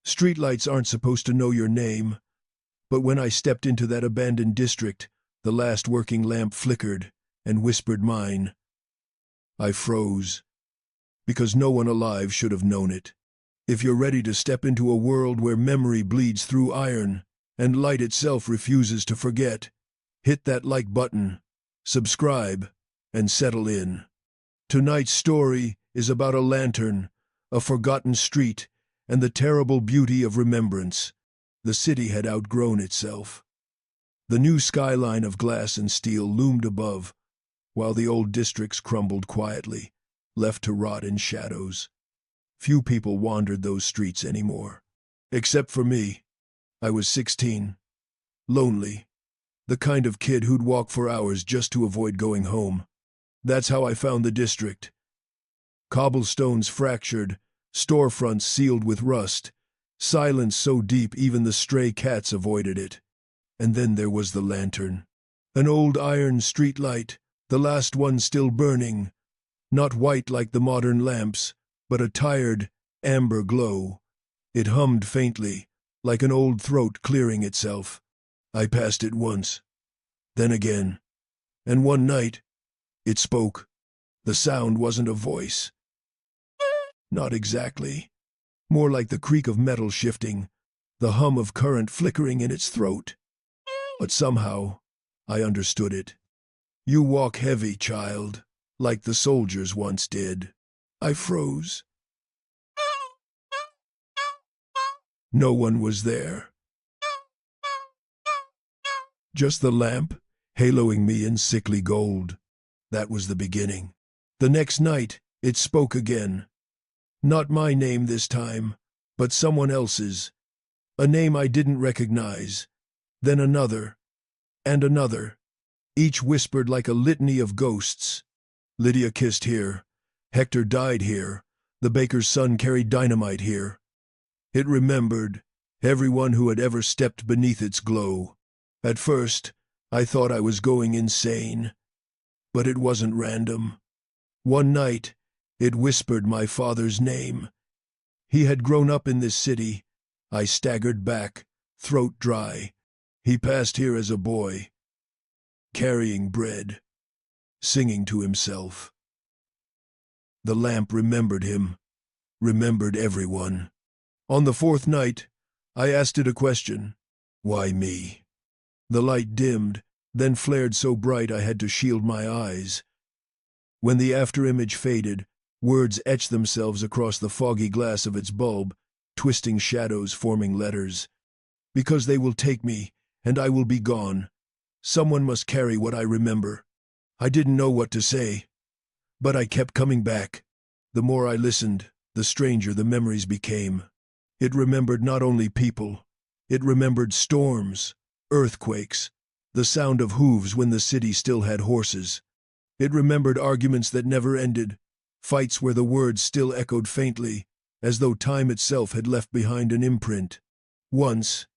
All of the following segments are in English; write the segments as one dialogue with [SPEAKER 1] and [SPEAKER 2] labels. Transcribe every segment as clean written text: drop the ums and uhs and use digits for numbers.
[SPEAKER 1] Streetlights aren't supposed to know your name, but when I stepped into that abandoned district, the last working lamp flickered and whispered mine. I froze, because no one alive should have known it. If you're ready to step into a world where memory bleeds through iron and light itself refuses to forget, hit that like button, subscribe, and settle in. Tonight's story is about a lantern, a forgotten street, and the terrible beauty of remembrance. The city had outgrown itself. The new skyline of glass and steel loomed above, while the old districts crumbled quietly, left to rot in shadows. Few people wandered those streets anymore. Except for me. I was 16. Lonely. The kind of kid who'd walk for hours just to avoid going home. That's how I found the district. Cobblestones fractured, storefronts sealed with rust, silence so deep even the stray cats avoided it. And then there was the lantern. An old iron streetlight, the last one still burning. Not white like the modern lamps, but a tired, amber glow. It hummed faintly, like an old throat clearing itself. I passed it once, then again. And one night, it spoke. The sound wasn't a voice. Not exactly. More like the creak of metal shifting, the hum of current flickering in its throat. But somehow, I understood it. You walk heavy, child, like the soldiers once did. I froze. No one was there. Just the lamp, haloing me in sickly gold. That was the beginning. The next night, it spoke again. Not my name this time, but someone else's. A name I didn't recognize. Then another, and another. Each whispered like a litany of ghosts. Lydia kissed here. Hector died here. The baker's son carried dynamite here. It remembered everyone who had ever stepped beneath its glow. At first, I thought I was going insane. But it wasn't random. One night, it whispered my father's name. He had grown up in this city. I staggered back, throat dry. He passed here as a boy, carrying bread, singing to himself. The lamp remembered him, remembered everyone. On the fourth night, I asked it a question. Why me? The light dimmed, then flared so bright I had to shield my eyes. When the afterimage faded, words etched themselves across the foggy glass of its bulb, twisting shadows forming letters. Because they will take me, and I will be gone. Someone must carry what I remember. I didn't know what to say, but I kept coming back. The more I listened, the stranger the memories became. It remembered not only people, it remembered storms, earthquakes, the sound of hooves when the city still had horses. It remembered arguments that never ended, fights where the words still echoed faintly, as though time itself had left behind an imprint. Once,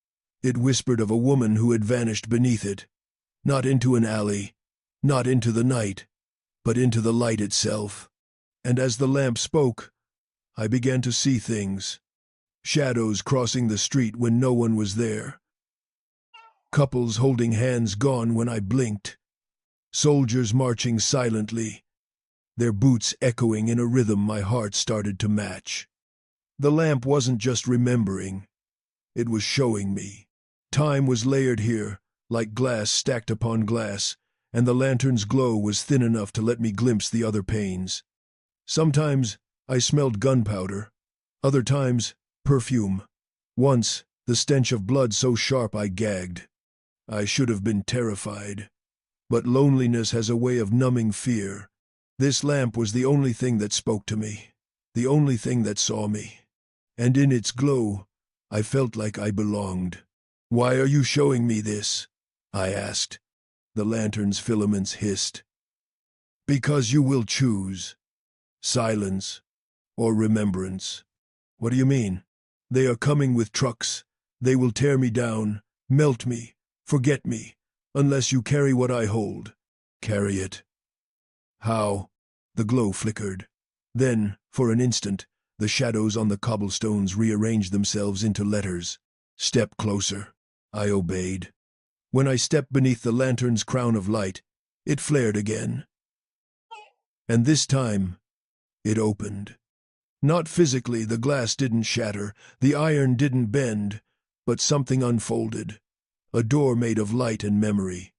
[SPEAKER 1] it whispered of a woman who had vanished beneath it, not into an alley, not into the night, but into the light itself. And as the lamp spoke, I began to see things. Shadows crossing the street when no one was there. Couples holding hands gone when I blinked. Soldiers marching silently, their boots echoing in a rhythm my heart started to match. The lamp wasn't just remembering, it was showing me. Time was layered here, like glass stacked upon glass, and the lantern's glow was thin enough to let me glimpse the other panes. Sometimes I smelled gunpowder, other times perfume. Once, the stench of blood so sharp I gagged. I should have been terrified. But loneliness has a way of numbing fear. This lamp was the only thing that spoke to me, the only thing that saw me. And in its glow, I felt like I belonged. Why are you showing me this? I asked. The lantern's filaments hissed. Because you will choose. Silence or remembrance. What do you mean? They are coming with trucks. They will tear me down, melt me, forget me, unless you carry what I hold. Carry it. How? The glow flickered. Then, for an instant, The shadows on the cobblestones rearranged themselves into letters. Step closer. I obeyed. When I stepped beneath the lantern's crown of light, it flared again. And this time, it opened. Not physically, the glass didn't shatter, the iron didn't bend, but something unfolded. A door made of light and memory.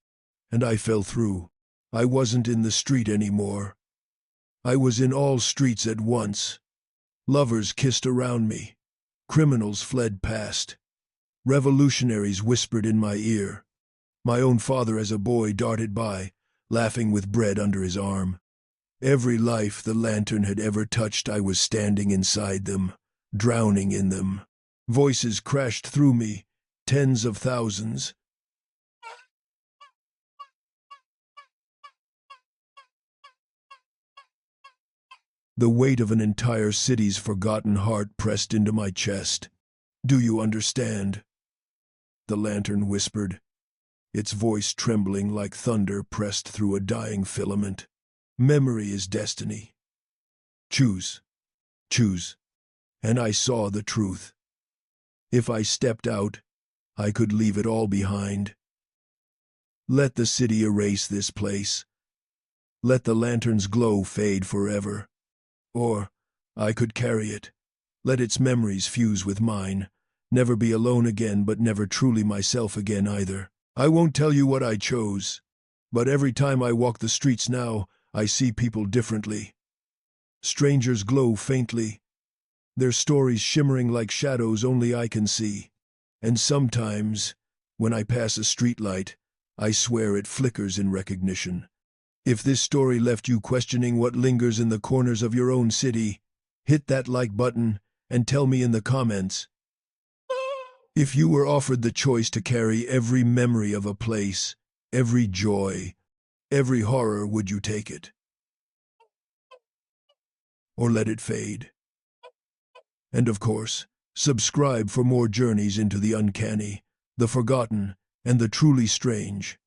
[SPEAKER 1] And I fell through. I wasn't in the street anymore. I was in all streets at once. Lovers kissed around me. Criminals fled past. Revolutionaries whispered in my ear. My own father as a boy darted by, laughing with bread under his arm. Every life the lantern had ever touched, I was standing inside them, drowning in them. Voices crashed through me, tens of thousands. The weight of an entire city's forgotten heart pressed into my chest. Do you understand? The lantern whispered, its voice trembling like thunder pressed through a dying filament. Memory is destiny. Choose. Choose. And I saw the truth. If I stepped out, I could leave it all behind. Let the city erase this place. Let the lantern's glow fade forever. Or I could carry it. Let its memories fuse with mine. Never be alone again, but never truly myself again either. I won't tell you what I chose. But every time I walk the streets now, I see people differently. Strangers glow faintly, their stories shimmering like shadows only I can see. And sometimes, when I pass a streetlight, I swear it flickers in recognition. If this story left you questioning what lingers in the corners of your own city, hit that like button and tell me in the comments. If you were offered the choice to carry every memory of a place, every joy, every horror, would you take it? Or let it fade? And of course, subscribe for more journeys into the uncanny, the forgotten, and the truly strange.